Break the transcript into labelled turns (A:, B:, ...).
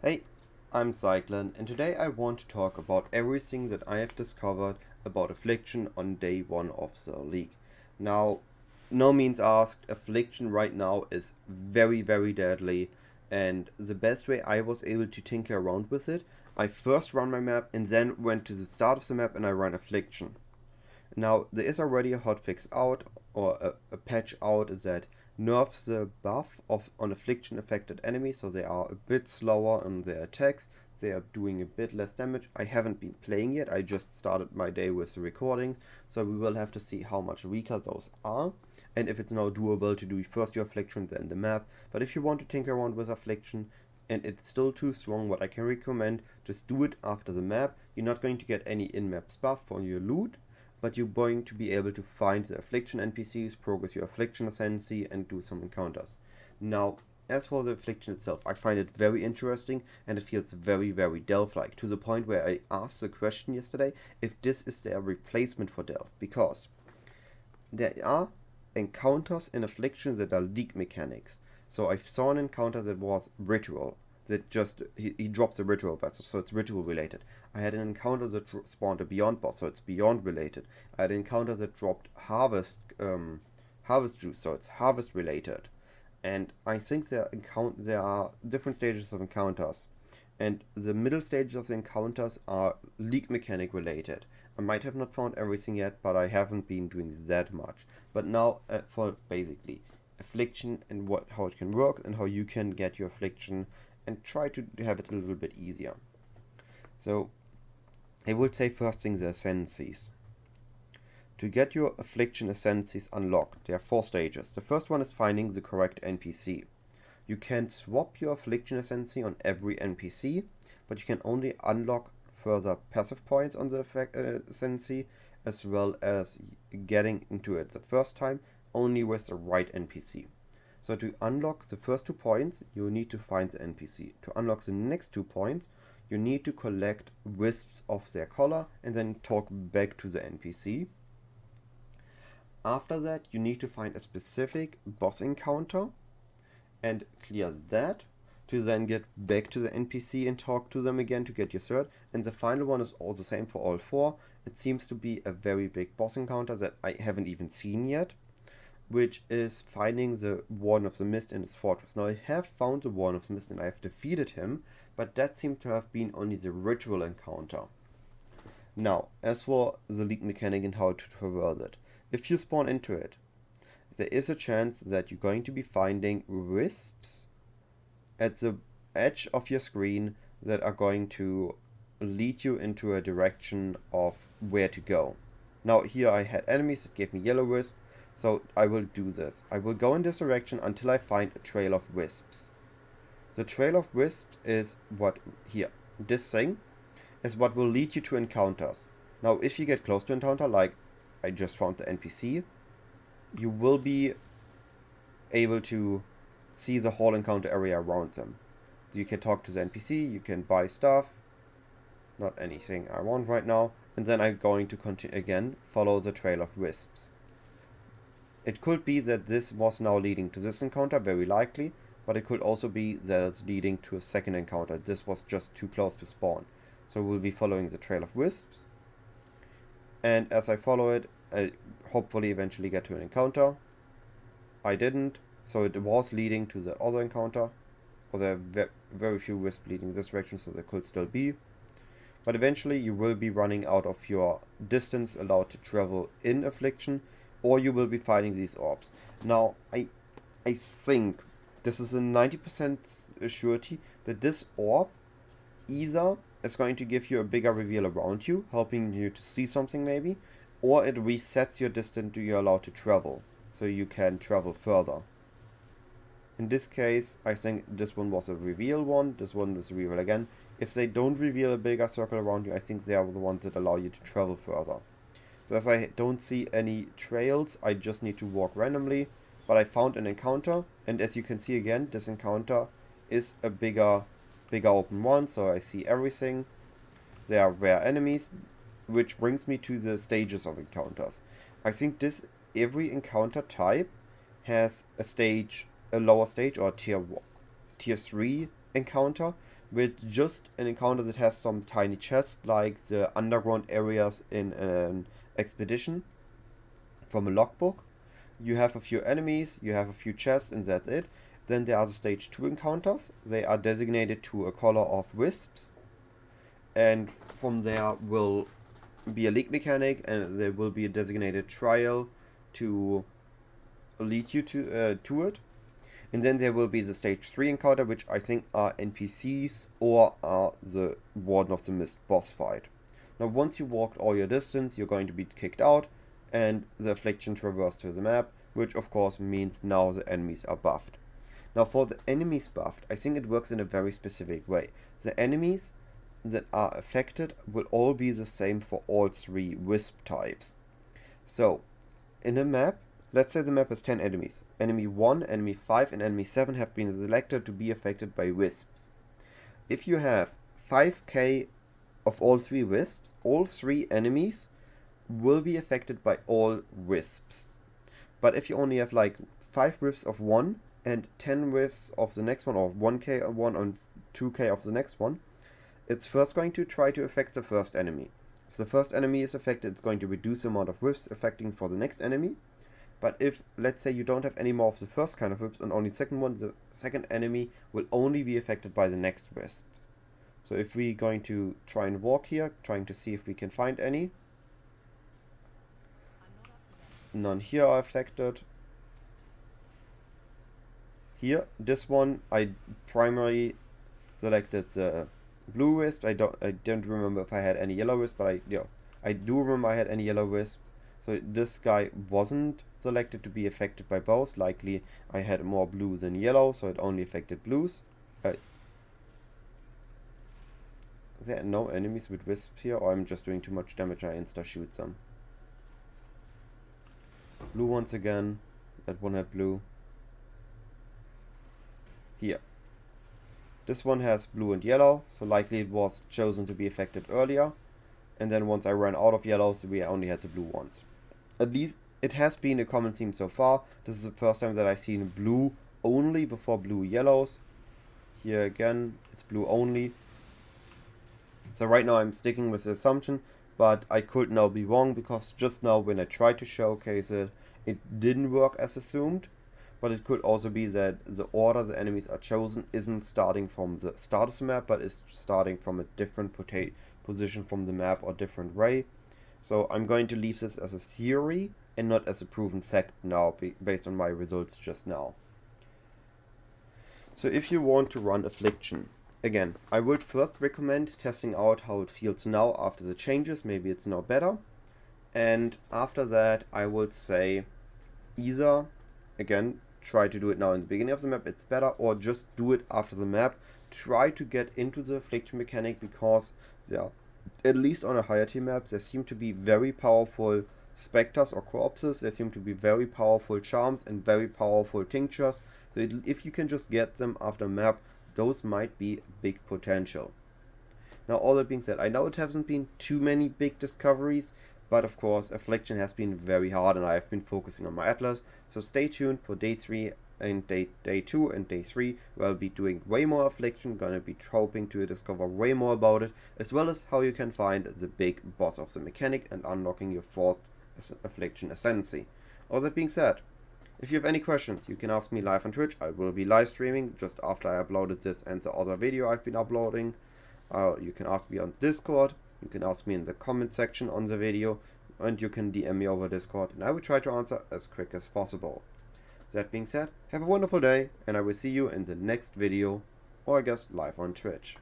A: Hey, I'm Cyclone, and today I want to talk about everything that I have discovered about Affliction on day 1 of the league. Now, no means asked, Affliction right now is very deadly, and the best way I was able to tinker around with it, I first run my map and then went to the start of the map and I ran Affliction. Now, there is already a hotfix out, or a patch out, that nerfs the buff on affliction affected enemies, so they are a bit slower on their attacks, they are doing a bit less damage. I haven't been playing yet, I just started my day with the recording, so we will have to see how much weaker those are, and if it's now doable to do first your affliction, then the map. But if you want to tinker around with affliction, and it's still too strong, what I can recommend, just do it after the map. You're not going to get any in-map buff for your loot, but you're going to be able to find the Affliction NPCs, progress your Affliction Ascendancy, and do some encounters. Now, as for the Affliction itself, I find it very interesting, and it feels very Delph-like, to the point where I asked the question yesterday if this is their replacement for Delph, because there are encounters in Affliction that are league mechanics. So I saw an encounter that was ritual, that just he drops a ritual vessel, so it's ritual related. I had an encounter that spawned a beyond boss, so it's beyond related. I had an encounter that dropped harvest juice, so it's harvest related. And I think there are different stages of encounters, and the middle stages of the encounters are league mechanic related. I might have not found everything yet, but I haven't been doing that much. But now for basically affliction and how it can work and how you can get your affliction and try to have it a little bit easier. So I would say first thing the ascendancies. To get your affliction ascendancies unlocked, there are 4 stages. The first one is finding the correct NPC. You can swap your affliction ascendancy on every NPC, but you can only unlock further passive points on the ascendancy, as well as getting into it the first time only with the right NPC. So to unlock the first 2 points, you need to find the NPC. To unlock the next 2 points, you need to collect wisps of their color and then talk back to the NPC. After that, you need to find a specific boss encounter and clear that to then get back to the NPC and talk to them again to get your cert. And the final one is all the same for all 4. It seems to be a very big boss encounter that I haven't even seen yet, which is finding the Warden of the Mist in his fortress. Now I have found the Warden of the Mist and I have defeated him, but that seemed to have been only the ritual encounter. Now, as for the league mechanic and how to traverse it, if you spawn into it, there is a chance that you're going to be finding wisps at the edge of your screen that are going to lead you into a direction of where to go. Now here I had enemies that gave me yellow wisp, so I will do this. I will go in this direction until I find a trail of wisps. The trail of wisps is what here, this thing, is what will lead you to encounters. Now if you get close to encounter, like I just found the NPC, you will be able to see the whole encounter area around them. You can talk to the NPC, you can buy stuff, not anything I want right now, and then I'm going to continue again, follow the trail of wisps. It could be that this was now leading to this encounter, very likely, but it could also be that it's leading to a second encounter. This was just too close to spawn. So we'll be following the trail of wisps, and as I follow it, I hopefully eventually get to an encounter. I didn't, so it was leading to the other encounter, or there are very few wisps leading this direction, so there could still be. But eventually you will be running out of your distance allowed to travel in Affliction, or you will be finding these orbs. Now, I think this is a 90% surety that this orb either is going to give you a bigger reveal around you, helping you to see something maybe, or it resets your distance you're allowed to travel, so you can travel further. In this case, I think this one was a reveal one, this one is a reveal again. If they don't reveal a bigger circle around you, I think they are the ones that allow you to travel further. So as I don't see any trails, I just need to walk randomly, but I found an encounter, and as you can see again, this encounter is a bigger open one, so I see everything. There are rare enemies, which brings me to the stages of encounters. I think every encounter type has a lower stage or tier 3 encounter, with just an encounter that has some tiny chests, like the underground areas in an expedition from a logbook. You have a few enemies, you have a few chests, and that's it. Then there are the stage 2 encounters. They are designated to a color of Whisps. And from there will be a league mechanic, and there will be a designated trial to lead you to it. And then there will be the stage 3 encounter, which I think are NPCs or are the Warden of the Mist boss fight. Now once you walked all your distance, you're going to be kicked out, and the Affliction traverse to the map, which of course means now the enemies are buffed. Now for the enemies buffed, I think it works in a very specific way. The enemies that are affected will all be the same for all 3 Wisp types. So in a map, let's say the map has 10 enemies. Enemy 1, enemy 5 and enemy 7 have been selected to be affected by Wisps. If you have 5k of all 3 Wisps, all 3 enemies will be affected by all Wisps. But if you only have like 5 Wisps of one and 10 Wisps of the next one, or 1k of one and 2k of the next one, it's first going to try to affect the first enemy. If the first enemy is affected, it's going to reduce the amount of Wisps affecting for the next enemy. But if, let's say, you don't have any more of the first kind of Wisps and only the second one, the second enemy will only be affected by the next Wisps. So if we're going to try and walk here, trying to see if we can find any. None here are affected. Here, this one, I primarily selected the blue Wisp. I don't remember if I had any yellow Wisp, but I do remember I had any yellow Wisps. So this guy wasn't selected to be affected by both. Likely I had more blue than yellow, so it only affected blues. There are no enemies with Wisps here, or I'm just doing too much damage and I insta-shoot them. Blue once again. That one had blue. Here. This one has blue and yellow, so likely it was chosen to be affected earlier. And then once I ran out of yellows, we only had the blue ones. At least it has been a common theme so far. This is the first time that I've seen blue only before blue yellows. Here again, it's blue only. So right now I'm sticking with the assumption, but I could now be wrong, because just now when I tried to showcase it, it didn't work as assumed. But it could also be that the order the enemies are chosen isn't starting from the start of the map, but is starting from a different position from the map or different way. So I'm going to leave this as a theory and not as a proven fact now, based on my results just now. So if you want to run Affliction, again, I would first recommend testing out how it feels now after the changes. Maybe it's now better. And after that, I would say either, again, try to do it now in the beginning of the map, it's better, or just do it after the map. Try to get into the Affliction mechanic, because there, at least on a higher tier map, there seem to be very powerful specters or corpses, there seem to be very powerful charms and very powerful tinctures. So if you can just get them after map, those might be big potential. Now all that being said, I know it hasn't been too many big discoveries, but of course Affliction has been very hard and I have been focusing on my Atlas, so stay tuned for day 3 and day 2 and day 3, where I'll be doing way more Affliction, gonna be hoping to discover way more about it, as well as how you can find the big boss of the mechanic and unlocking your 4th Affliction Ascendancy. All that being said, if you have any questions, you can ask me live on Twitch. I will be live streaming just after I uploaded this and the other video I've been uploading. You can ask me on Discord. You can ask me in the comment section on the video, and you can DM me over Discord, and I will try to answer as quick as possible. That being said, have a wonderful day, and I will see you in the next video, or I guess live on Twitch.